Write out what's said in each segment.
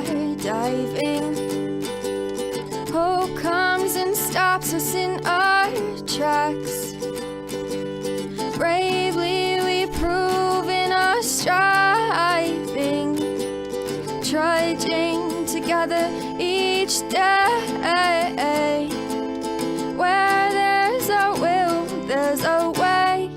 skydiving. Hope comes and stops us in our tracks. Bravely we prove in our striving, trudging together each day. Where there's a will, there's a way.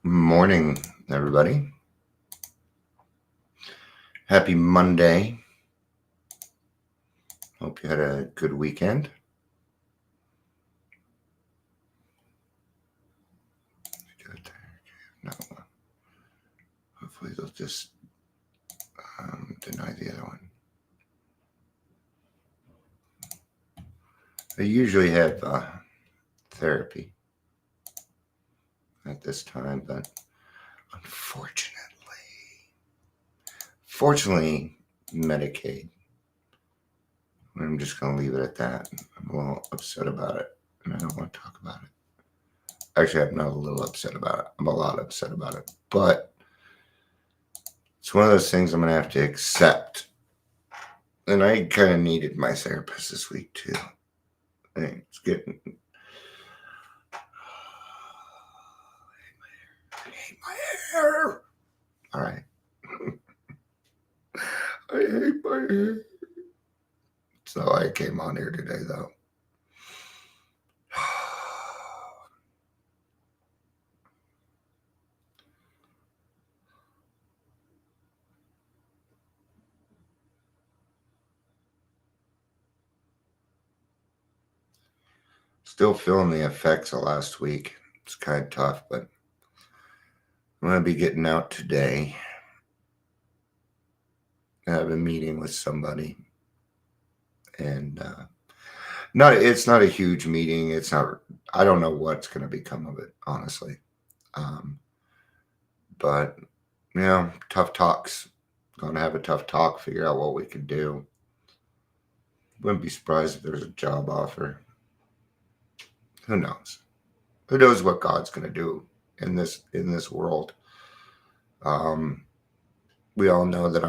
Morning, everybody. Happy Monday. Hope you had a good weekend. No. Hopefully they'll just deny the other one. I usually have therapy at this time, but fortunately, Medicaid. I'm just going to leave it at that. I'm a little upset about it, and I don't want to talk about it. Actually, I'm not a little upset about it. I'm a lot upset about it. But it's one of those things I'm going to have to accept. And I kind of needed my therapist this week, too. It's getting... I hate my hair. All right. I hate my hair. So I came on here today, though. Still feeling the effects of last week. It's kind of tough, but I'm going to be getting out today. I have a meeting with somebody. And it's not a huge meeting. It's not, I don't know what's going to become of it, honestly. But, tough talks. Going to have a tough talk, figure out what we can do. Wouldn't be surprised if there's a job offer. Who knows? Who knows what God's going to do in this world? We all know that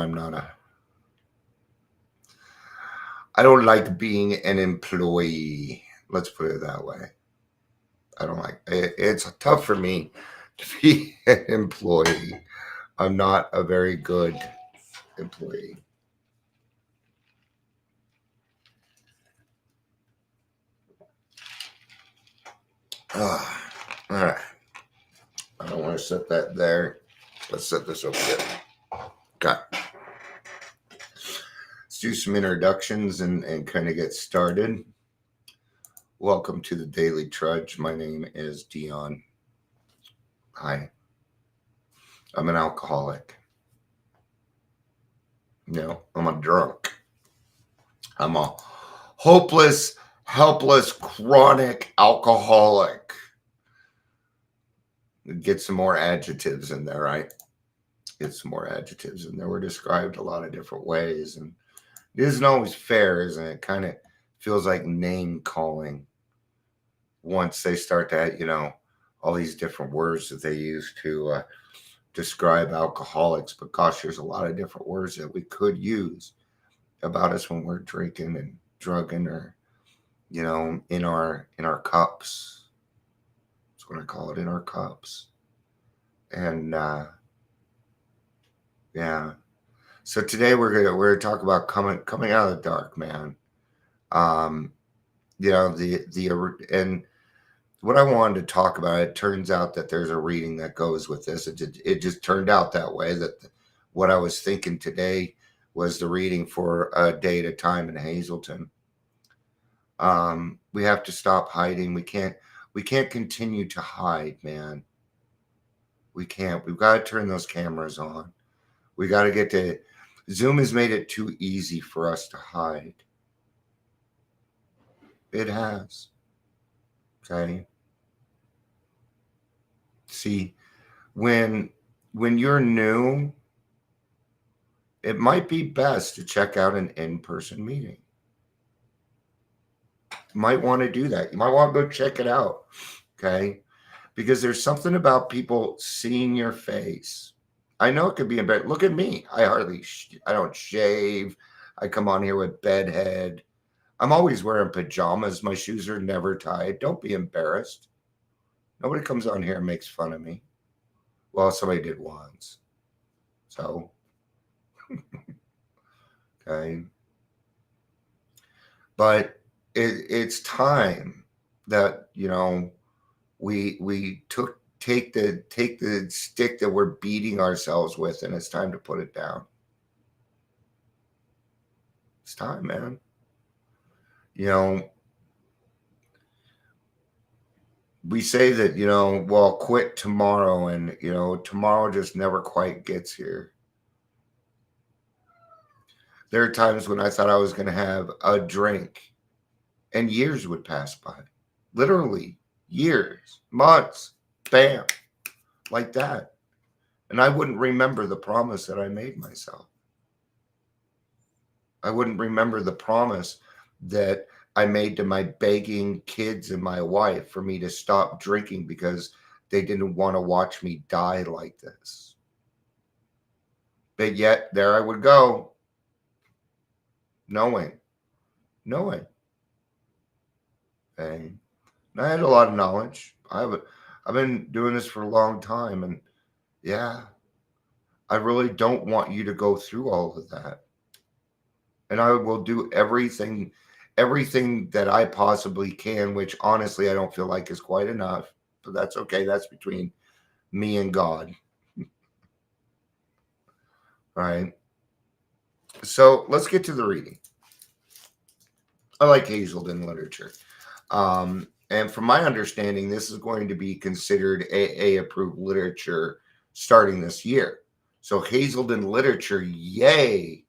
I don't like being an employee. Let's put it that way. I don't like it. It's tough for me to be an employee. I'm not a very good employee. All right. I don't want to set that there. Let's set this over here. Okay. Let's do some introductions and kind of get started. Welcome to the Daily Trudge. My name is Dion. Hi. I'm an alcoholic. I'm a drunk. I'm a hopeless, helpless, chronic alcoholic. Get some more adjectives in there, right? Get some more adjectives in there. We're described a lot of different ways, and it isn't always fair, isn't it? It kind of feels like name calling once they start to, all these different words that they use to describe alcoholics. But gosh, there's a lot of different words that we could use about us when we're drinking and drugging, or in our cups. That's what I call it, in our cups. And so today we're gonna talk about coming out of the dark, man. And what I wanted to talk about, it turns out that there's a reading that goes with this. It just turned out that way, that what I was thinking today was the reading for A Day at a Time in Hazleton. We have to stop hiding. We can't continue to hide, man. We can't. We've got to turn those cameras on. We got to get to... Zoom has made it too easy for us to hide. It has. Okay? See, when you're new, it might be best to check out an in-person meeting. You might want to do that. You might want to go check it out. Okay? because there's something about people seeing your face. I know it could be embarrassing. Look at me. I don't shave. I come on here with bedhead. I'm always wearing pajamas. My shoes are never tied. Don't be embarrassed. Nobody comes on here and makes fun of me. Well, somebody did once. So, okay. But it's time that, we take the stick that we're beating ourselves with, and it's time to put it down. It's time, man. We say that, well, quit tomorrow, and tomorrow just never quite gets here. There are times when I thought I was going to have a drink and years would pass by. Literally years, months, bam, like that. And I wouldn't remember the promise that I made myself. I wouldn't remember the promise that I made to my begging kids and my wife for me to stop drinking because they didn't want to watch me die like this. But yet there I would go, knowing. And I had a lot of knowledge. I've been doing this for a long time, and yeah, I really don't want you to go through all of that. And I will do everything that I possibly can, which honestly I don't feel like is quite enough. But that's okay. That's between me and God. Right. So let's get to the reading. I like Hazelden literature. And from my understanding, this is going to be considered AA approved literature starting this year. So Hazelden literature, yay.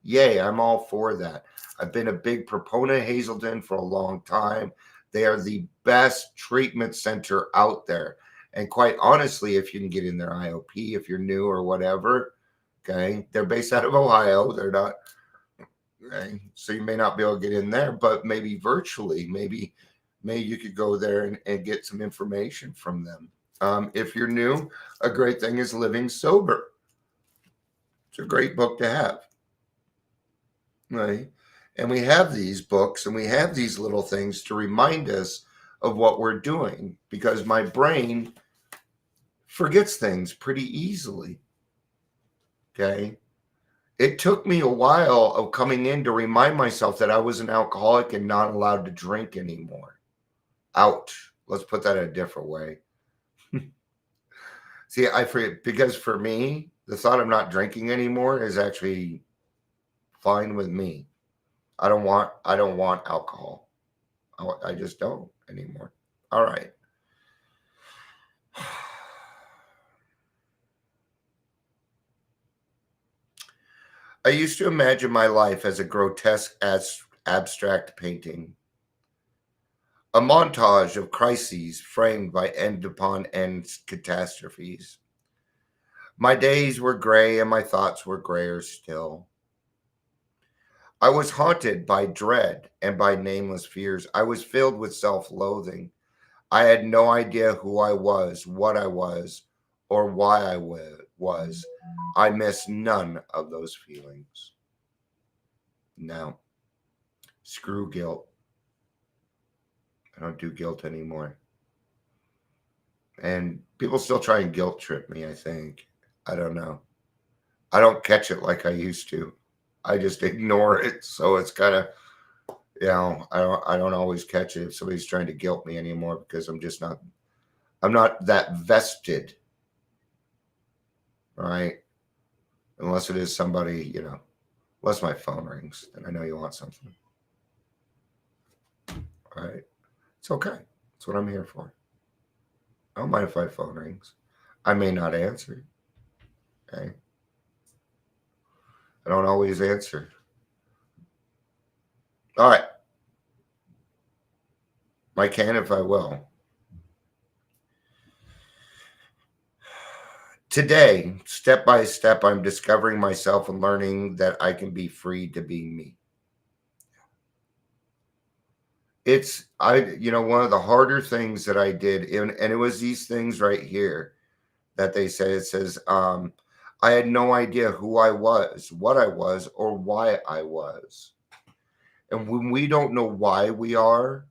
I'm all for that. I've been a big proponent of Hazelden for a long time. They are the best treatment center out there. And quite honestly, if you can get in their IOP, if you're new or whatever, okay, they're based out of Ohio. They're not, okay, so you may not be able to get in there, but maybe virtually, maybe you could go there and get some information from them. If you're new, a great thing is Living Sober. It's a great book to have. Right? And we have these books and we have these little things to remind us of what we're doing, because my brain forgets things pretty easily. Okay. It took me a while of coming in to remind myself that I was an alcoholic and not allowed to drink anymore. Ouch. Let's put that a different way. See, I forget, because for me, the thought of not drinking anymore is actually fine with me. I don't want alcohol. I just don't anymore. All right. I used to imagine my life as a grotesque abstract painting, a montage of crises framed by end upon end catastrophes. My days were gray and my thoughts were grayer still. I was haunted by dread and by nameless fears. I was filled with self loathing. I had no idea who I was, what I was, or why I was. I miss none of those feelings. No. Screw guilt. I don't do guilt anymore. And people still try and guilt trip me, I think. I don't know. I don't catch it like I used to. I just ignore it. So it's kind of, I don't always catch it if somebody's trying to guilt me anymore, because I'm not that vested. All right. Unless it is somebody, unless my phone rings, then I know you want something. All right. It's okay. That's what I'm here for. I don't mind if my phone rings. I may not answer. Okay. I don't always answer. All right. I can if I will. Today, step by step, I'm discovering myself and learning that I can be free to be me. one of the harder things that I did, and it was these things right here that they say. It says, I had no idea who I was, what I was, or why I was. And when we don't know why we are,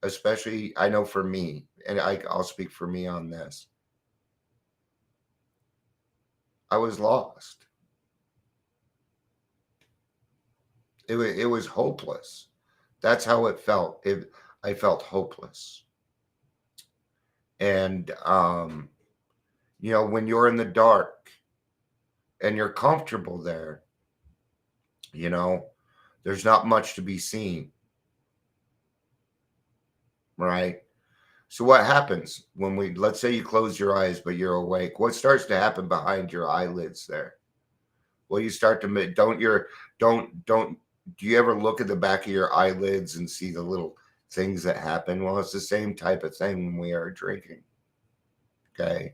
especially, I know for me, and I'll speak for me on this, I was lost. It was hopeless. That's how it felt. I felt hopeless. And when you're in the dark and you're comfortable there, there's not much to be seen, right? So what happens when let's say you close your eyes, but you're awake? What starts to happen behind your eyelids there? Well, you start to don't do you ever look at the back of your eyelids and see the little things that happen? Well, it's the same type of thing when we are drinking. Okay.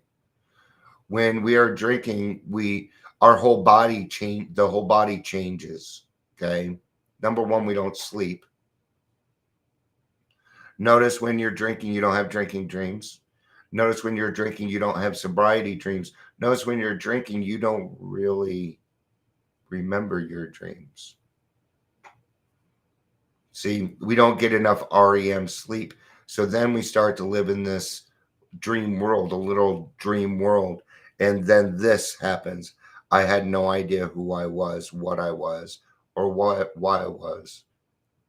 When we are drinking, our whole body the whole body changes. Okay. Number one, we don't sleep. Notice when you're drinking, you don't have drinking dreams. Notice when you're drinking, you don't have sobriety dreams. Notice when you're drinking, you don't really remember your dreams. See, we don't get enough REM sleep. So then we start to live in this dream world, a little dream world. And then this happens. I had no idea who I was, what I was, or why I was.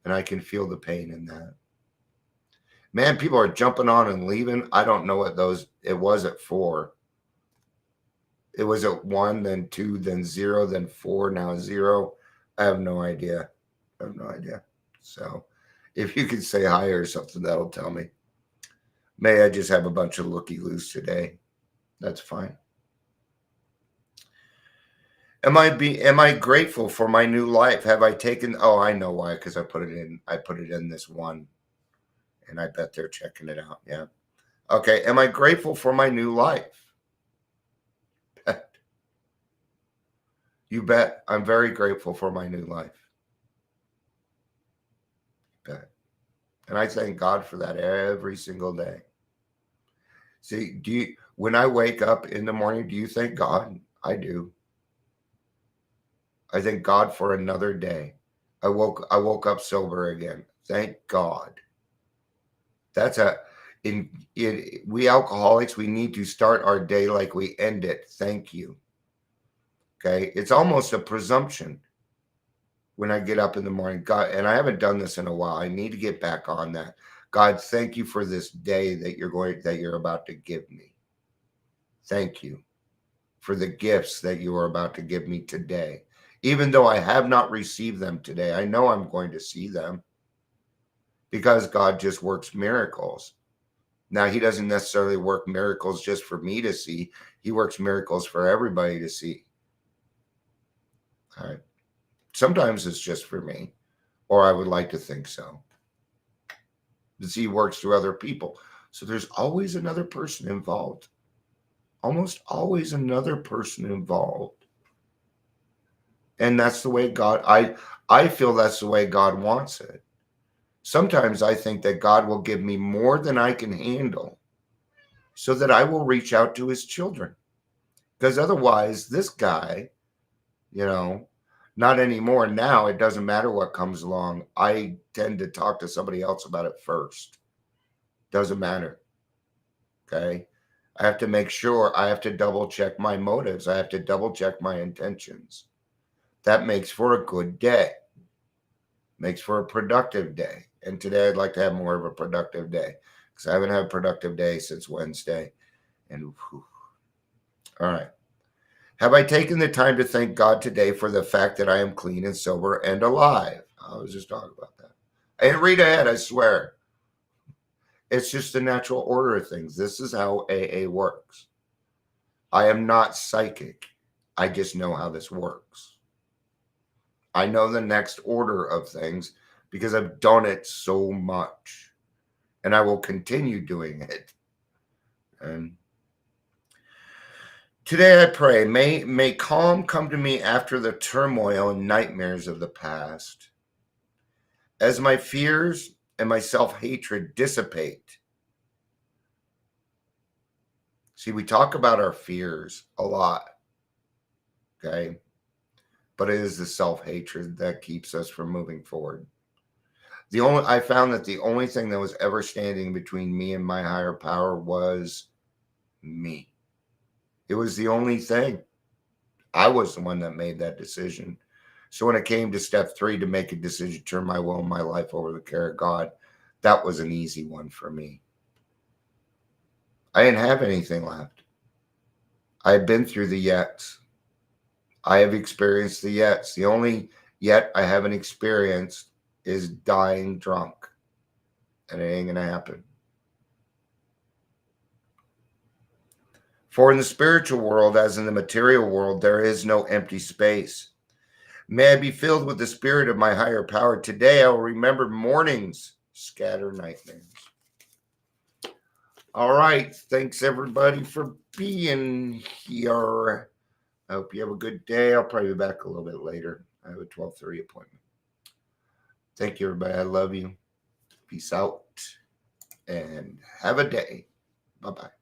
And I can feel the pain in that. Man, people are jumping on and leaving. I don't know what it was at 4. It was at 1, then 2, then 0, then 4, now 0. I have no idea. So if you could say hi or something, that'll tell me. May I just have a bunch of looky-loos today. That's fine. Am I grateful for my new life? Have I taken, I know why, because I put it in this one. And I bet they're checking it out. Yeah. Okay. Am I grateful for my new life? Bet. You bet. I'm very grateful for my new life. Bet. And I thank God for that every single day. See, when I wake up in the morning, do you thank God? I do. I thank God for another day. I woke up sober again. Thank God. That's we alcoholics, we need to start our day like we end it. Thank you. Okay. It's almost a presumption when I get up in the morning. God, and I haven't done this in a while. I need to get back on that. God, thank you for this day that you're about to give me. Thank you for the gifts that you are about to give me today. Even though I have not received them today, I know I'm going to see them because God just works miracles. Now, he doesn't necessarily work miracles just for me to see. He works miracles for everybody to see. All right. Sometimes it's just for me, or I would like to think so. Because he works through other people. So there's always another person involved. Almost always another person involved. And that's the way God, I feel that's the way God wants it. Sometimes I think that God will give me more than I can handle so that I will reach out to his children. Because otherwise, this guy, not anymore. Now it doesn't matter what comes along. I tend to talk to somebody else about it first. Doesn't matter. Okay. I have to make sure. I have to double check my motives. I have to double check my intentions. That makes for a good day. Makes for a productive day. And today I'd like to have more of a productive day because I haven't had a productive day since Wednesday. And whew. All right. Have I taken the time to thank God today for the fact that I am clean and sober and alive? I was just talking about that. I didn't read ahead, I swear. It's just the natural order of things. This is how AA works. I am not psychic. I just know how this works. I know the next order of things because I've done it so much. And I will continue doing it. And today I pray, may calm come to me after the turmoil and nightmares of the past. As my fears and my self-hatred dissipate. See, we talk about our fears a lot, okay? But it is the self-hatred that keeps us from moving forward. I found that the only thing that was ever standing between me and my higher power was me. It was the only thing. I was the one that made that decision. So when it came to step 3, to make a decision, to turn my will and my life over to the care of God, that was an easy one for me. I didn't have anything left. I had been through the yets. I have experienced the yets. The only yet I haven't experienced is dying drunk. And it ain't going to happen. For in the spiritual world, as in the material world, there is no empty space. May I be filled with the spirit of my higher power. Today I will remember mornings scatter nightmares. All right. Thanks, everybody, for being here. I hope you have a good day. I'll probably be back a little bit later. I have a 12:30 appointment. Thank you, everybody. I love you. Peace out and have a day. Bye-bye.